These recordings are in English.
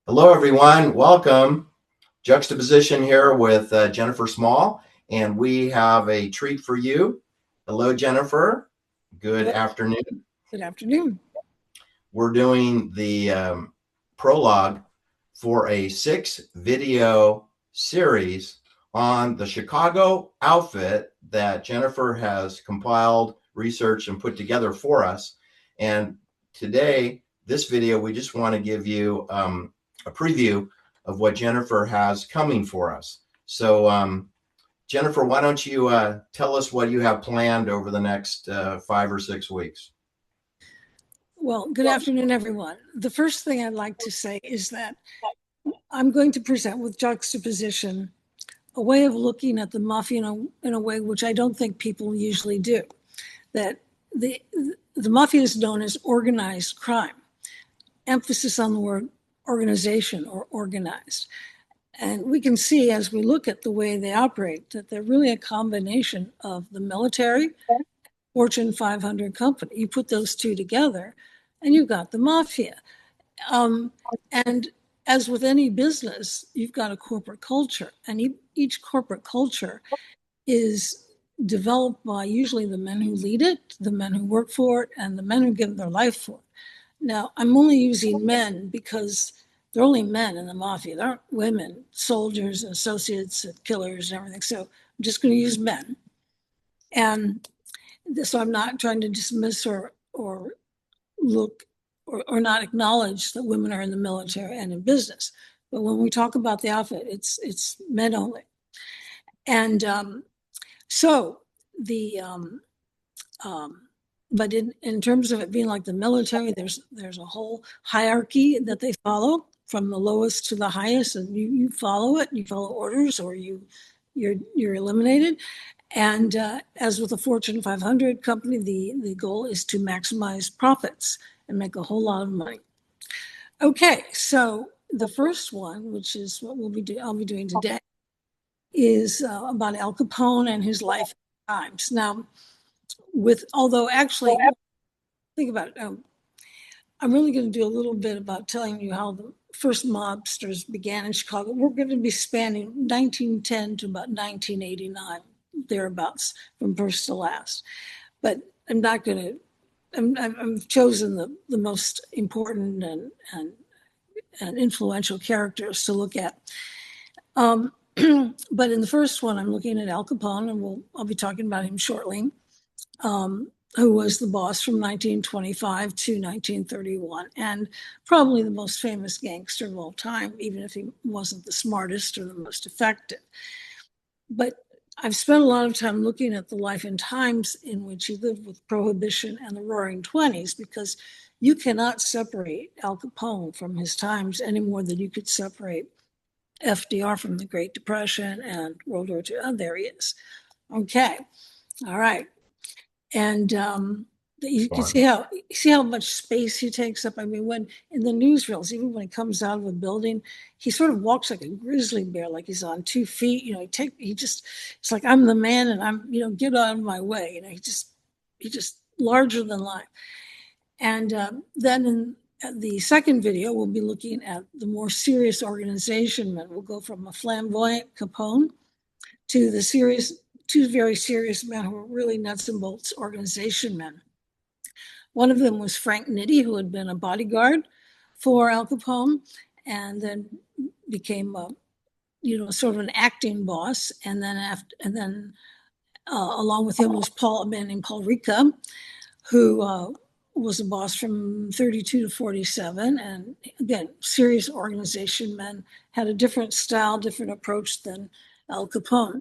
Hello, everyone. Welcome. Juxtaposition here with Jennifer Small, and we have a treat for you. Hello, Jennifer. Good afternoon. Good afternoon. We're doing the prologue for a 6-video series on the Chicago outfit that Jennifer has compiled, researched, and put together for us. And today, this video, we just want to give you a preview of what Jennifer has coming for us. So, Jennifer, why don't you tell us what you have planned over the next 5 or 6 weeks? Well, good afternoon, everyone. The first thing I'd like to say is that I'm going to present with juxtaposition a way of looking at the mafia in a way which I don't think people usually do. That the mafia is known as organized crime. Emphasis on the word organization or organized. And we can see as we look at the way they operate that they're really a combination of the military, Fortune 500 company. You put those two together and you've got the mafia. And as with any business, you've got a corporate culture, and each corporate culture is developed by usually the men who lead it, the men who work for it, and the men who give their life for it. Now, I'm only using men because they're only men in the mafia. There aren't women, soldiers, and associates, and killers, and everything. So I'm just going to use men. And so I'm not trying to dismiss or look or not acknowledge that women are in the military and in business. But when we talk about the outfit, it's men only. And but in terms of it being like the military, there's a whole hierarchy that they follow from the lowest to the highest, and you follow it, you follow orders, or you're eliminated. And as with a Fortune 500 company, the goal is to maximize profits and make a whole lot of money. Okay, so the first one, which is what I'll be doing today, is about Al Capone and his life times. Now, although actually, think about it. I'm really going to do a little bit about telling you how the first mobsters began in Chicago. We're going to be spanning 1910 to about 1989. Thereabouts from first to last. But I'm not going to, I've chosen the most important and influential characters to look at. But in the first one, I'm looking at Al Capone, and I'll be talking about him shortly, who was the boss from 1925 to 1931, and probably the most famous gangster of all time, even if he wasn't the smartest or the most effective. But I've spent a lot of time looking at the life and times in which he lived with Prohibition and the Roaring Twenties, because you cannot separate Al Capone from his times any more than you could separate FDR from the Great Depression and World War II. Oh, there he is. Okay. All right. And you can see how much space he takes up. I mean, when in the newsreels, even when he comes out of a building, he sort of walks like a grizzly bear, like he's on 2 feet. It's like, I'm the man, and I'm, get out of my way. He just larger than life. And then in the second video, we'll be looking at the more serious organization men. We'll go from a flamboyant Capone to two very serious men who were really nuts and bolts organization men. One of them was Frank Nitti, who had been a bodyguard for Al Capone, and then became sort of an acting boss. And then along with him was a man named Paul Ricca, who was a boss from 32 to 47. And again, serious organization men, had a different style, different approach than Al Capone.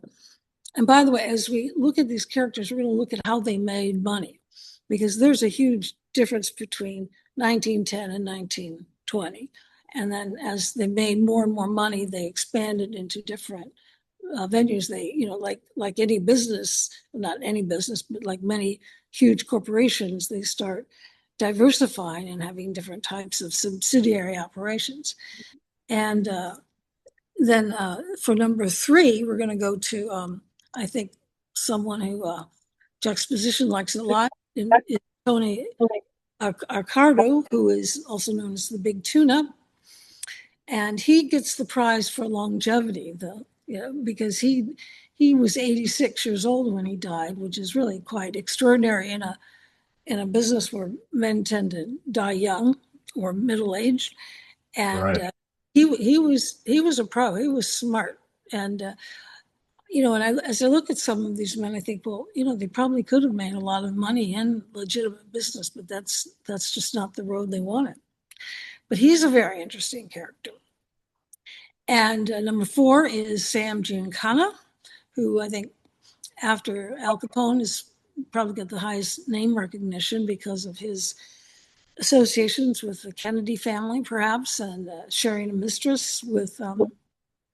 And by the way, as we look at these characters, we're going to look at how they made money, because there's a huge difference between 1910 and 1920. And then as they made more and more money, they expanded into different venues. They, like any business, not any business, but like many huge corporations, they start diversifying and having different types of subsidiary operations. And then for number 3, we're going to go to, I think, someone who juxtaposition likes a lot, is Tony Accardo, who is also known as the Big Tuna. and he gets the prize for longevity, because he was 86 years old when he died, which is really quite extraordinary in a business where men tend to die young or middle aged. And Right. he was a pro. He was smart, and as I look at some of these men, I think, well, they probably could have made a lot of money in legitimate business, but that's just not the road they wanted. But he's a very interesting character. And number 4 is Sam Giancana, who I think after Al Capone has probably got the highest name recognition because of his associations with the Kennedy family, perhaps, and sharing a mistress with John F.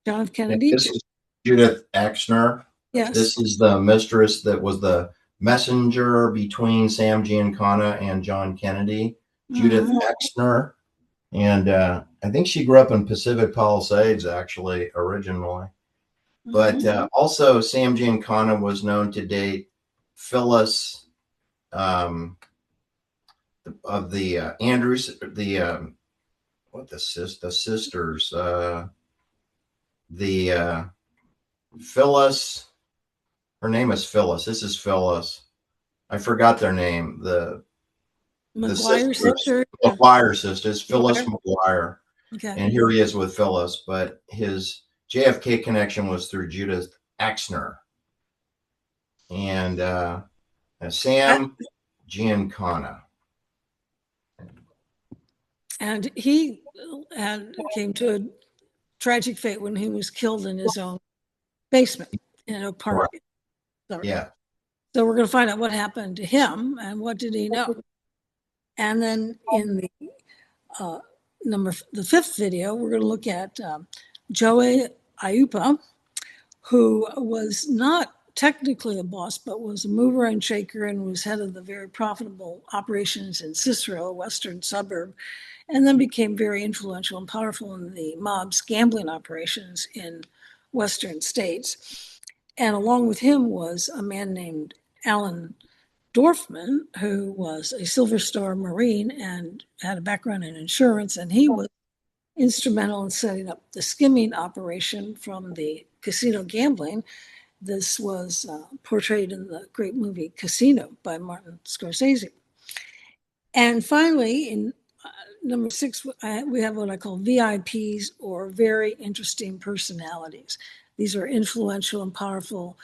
Yeah, Kennedy. this is Judith Exner. Yes. This is the mistress that was the messenger between Sam Giancana and John Kennedy, Judith Mhm. Exner. And I think she grew up in Pacific Palisades, actually, originally. But also, Sam Giancana was known to date Phyllis of the Andrews, the sisters, the Phyllis. Her name is Phyllis. This is Phyllis. I forgot their name. The McGuire sisters, sister. McGuire sisters, Phyllis McGuire. McGuire, Okay. and here he is with Phyllis. But his JFK connection was through Judith Exner and Sam Giancana. And he came to a tragic fate when he was killed in his own basement in Oak Park. Right. Yeah. So we're going to find out what happened to him and what did he know. And then in the 5th video, we're going to look at Joey Aiuppa, who was not technically a boss, but was a mover and shaker and was head of the very profitable operations in Cicero, a western suburb, and then became very influential and powerful in the mob's gambling operations in western states. And along with him was a man named Alan Dorfman, who was a Silver Star Marine and had a background in insurance, and he was instrumental in setting up the skimming operation from the casino gambling. This was portrayed in the great movie Casino by Martin Scorsese. And finally, in number 6, we have what I call VIPs, or very interesting personalities. These are influential and powerful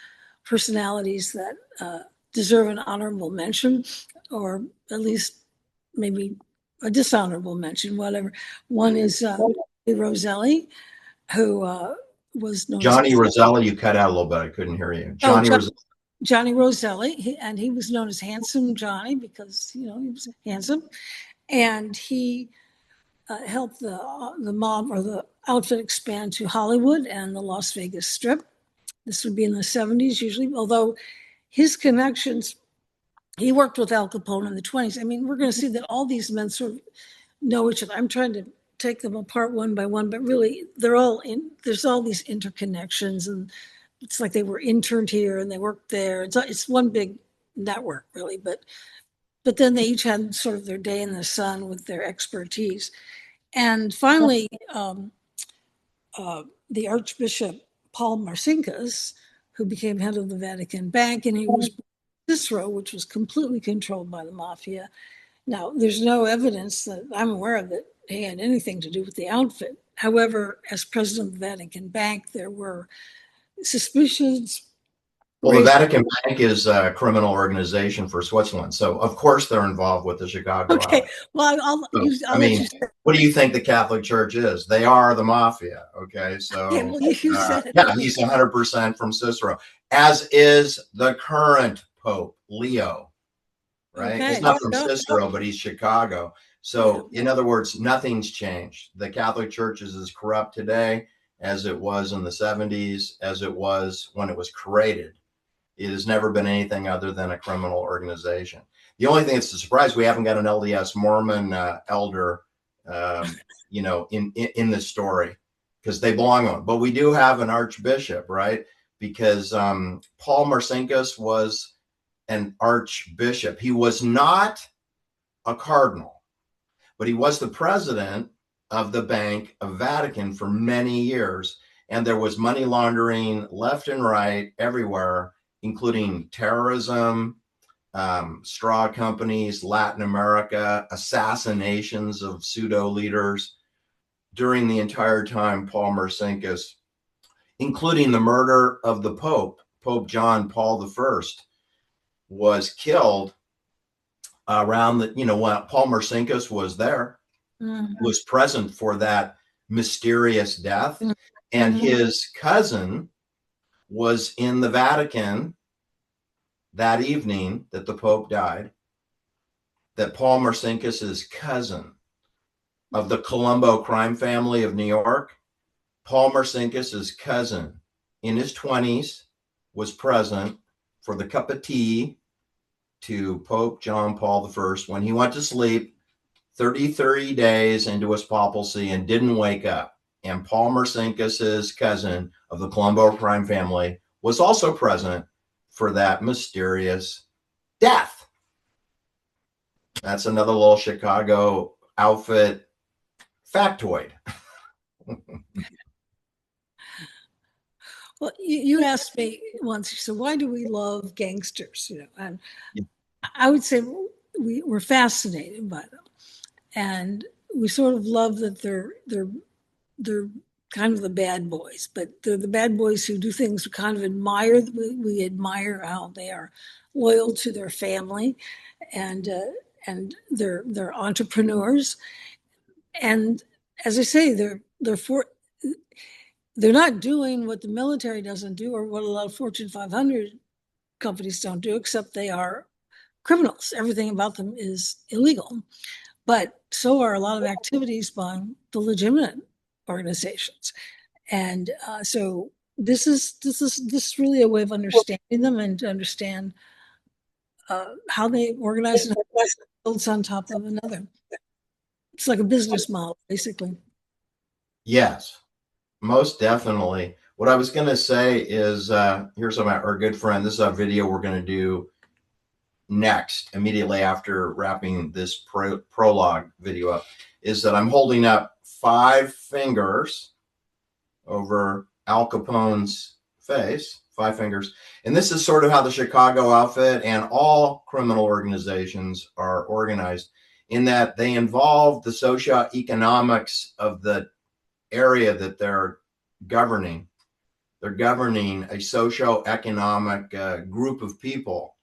personalities that deserve an honorable mention, or at least maybe a dishonorable mention, whatever. One is Roselli, who was known Johnny as Roselli. You cut out a little bit. I couldn't hear you. Johnny Roselli, and he was known as Handsome Johnny because he was handsome, and he helped the mob or the outfit expand to Hollywood and the Las Vegas Strip. This would be in the 70s usually, although his connections, he worked with Al Capone in the 20s. I mean, we're going to see that all these men sort of know each other. I'm trying to take them apart one by one, but really there's all these interconnections, and it's like they were interned here and they worked there. It's one big network, really, but then they each had sort of their day in the sun with their expertise. And finally, the Archbishop Paul Marcinkus, who became head of the Vatican Bank, and he was Cicero, which was completely controlled by the mafia. Now, there's no evidence that I'm aware of that he had anything to do with the outfit. However, as president of the Vatican Bank, there were suspicions. Well, the Vatican Bank is a criminal organization for Switzerland, so of course they're involved with the Chicago. Okay, well, I'll let you say. What do you think the Catholic Church is? They are the mafia. Okay, so Okay, well, you said it. Yeah, he's 100% from Cicero, as is the current Pope Leo. Right? Okay, He's not from Cicero, but he's Chicago. So, in other words, nothing's changed. The Catholic Church is as corrupt today as it was in the 70s, as it was when it was created. It has never been anything other than a criminal organization. The only thing that's a surprise, we haven't got an LDS Mormon elder, in this story, because they belong on. But we do have an archbishop, right? Because Paul Marcinkus was an archbishop. He was not a cardinal, but he was the president of the Bank of Vatican for many years. And there was money laundering left and right everywhere, including terrorism, straw companies, Latin America, assassinations of pseudo leaders during the entire time Paul Marcinkus, including the murder of the Pope, Pope John Paul I, was killed around the, when Paul Marcinkus was there, was present for that mysterious death. And his cousin was in the Vatican that evening that the Pope died, that Paul Marcinkus's cousin of the Colombo crime family of New York, Paul Marcinkus's cousin in his 20s was present for the cup of tea to Pope John Paul I when he went to sleep 33 days into his papacy and didn't wake up. And Paul Marcinkus's cousin of the Colombo crime family was also present for that mysterious death. That's another little Chicago outfit factoid. Well, you asked me once, you said, why do we love gangsters? And I would say we're fascinated by them. And we sort of love that they're kind of the bad boys, but they're the bad boys who do things we kind of admire. We admire how they are loyal to their family, and they're entrepreneurs. And as I say, they're not doing what the military doesn't do, or what a lot of Fortune 500 companies don't do, except they are criminals. Everything about them is illegal. But so are a lot of activities by the legitimate organizations. And so this is really a way of understanding them and to understand how they organize and how it builds on top of another. It's like a business model, basically. Yes, most definitely. What I was going to say is here's our good friend. This is a video we're going to do next, immediately after wrapping this prologue video up, is that I'm holding up 5 fingers over Al Capone's face, 5 fingers. And this is sort of how the Chicago outfit and all criminal organizations are organized, in that they involve the socioeconomics of the area that they're governing. They're governing a socioeconomic group of people,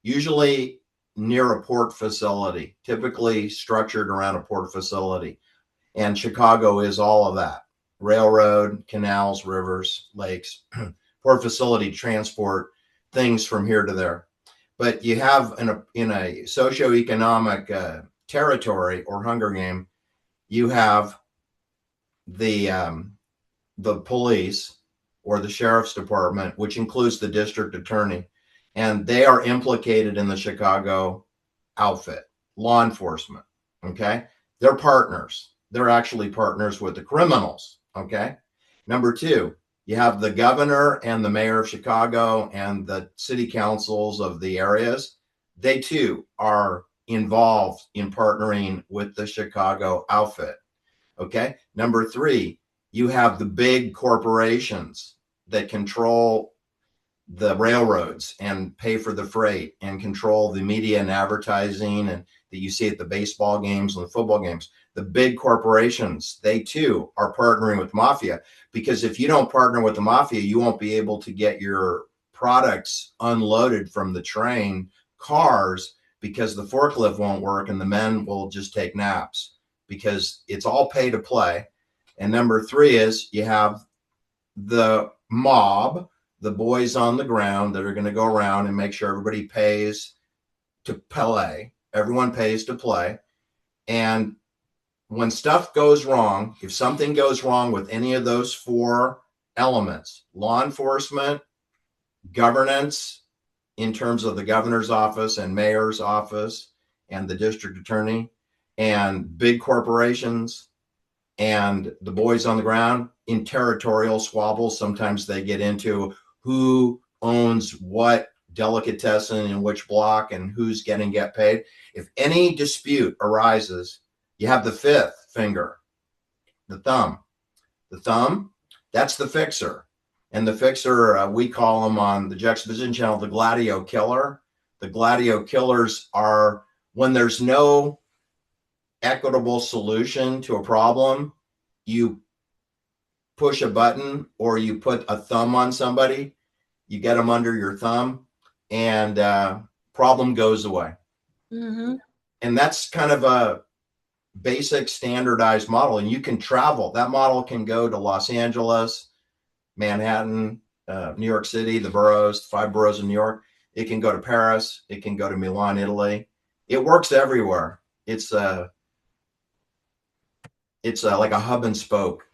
usually near a port facility, typically structured around a port facility. And Chicago is all of that: railroad, canals, rivers, lakes, port facility, transport things from here to there. But you have in a socioeconomic territory or Hunger Game, you have the police or the sheriff's department, which includes the district attorney, and they are implicated in the Chicago outfit, law enforcement. Okay, they're partners. They're actually partners with the criminals. Okay. Number 2, you have the governor and the mayor of Chicago and the city councils of the areas. They too are involved in partnering with the Chicago outfit. Okay. Number 3, you have the big corporations that control the railroads and pay for the freight and control the media and advertising, and that you see at the baseball games and the football games. The big corporations, they too are partnering with mafia, because if you don't partner with the mafia, you won't be able to get your products unloaded from the train cars, because the forklift won't work and the men will just take naps, because it's all pay to play. And number 3 is you have the mob, the boys on the ground that are going to go around and make sure everybody pays to play. Everyone pays to play. And when stuff goes wrong, if something goes wrong with any of those 4 elements, law enforcement, governance in terms of the governor's office and mayor's office and the district attorney, and big corporations and the boys on the ground, in territorial squabbles, sometimes they get into who owns what delicatessen in which block and who's get paid. If any dispute arises, you have the 5th finger, the thumb. The thumb, that's the fixer. And the fixer, we call them on the Juxtaposition channel, the Gladio killer. The Gladio killers are when there's no equitable solution to a problem, you push a button or you put a thumb on somebody, you get them under your thumb, and problem goes away. Mm-hmm. And that's kind of a basic standardized model. And you can travel. That model can go to Los Angeles, Manhattan, New York City, the boroughs, 5 boroughs in New York. It can go to Paris. It can go to Milan, Italy. It works everywhere. It's like a hub and spoke.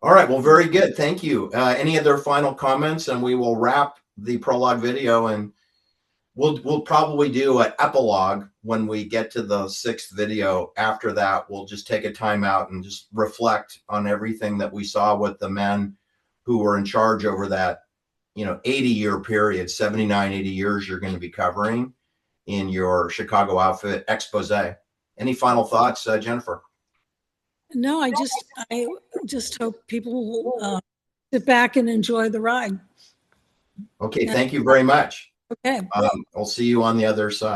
All right. Well, very good. Thank you. Any other final comments? And we will wrap the prologue video, and we'll probably do an epilogue when we get to the 6th video. After that, we'll just take a time out and just reflect on everything that we saw with the men who were in charge over that, 80-year period, 79, 80 years you're going to be covering in your Chicago outfit expose. Any final thoughts, Jennifer? No, I just hope people will sit back and enjoy the ride. Okay, thank you very much. Okay. I'll see you on the other side.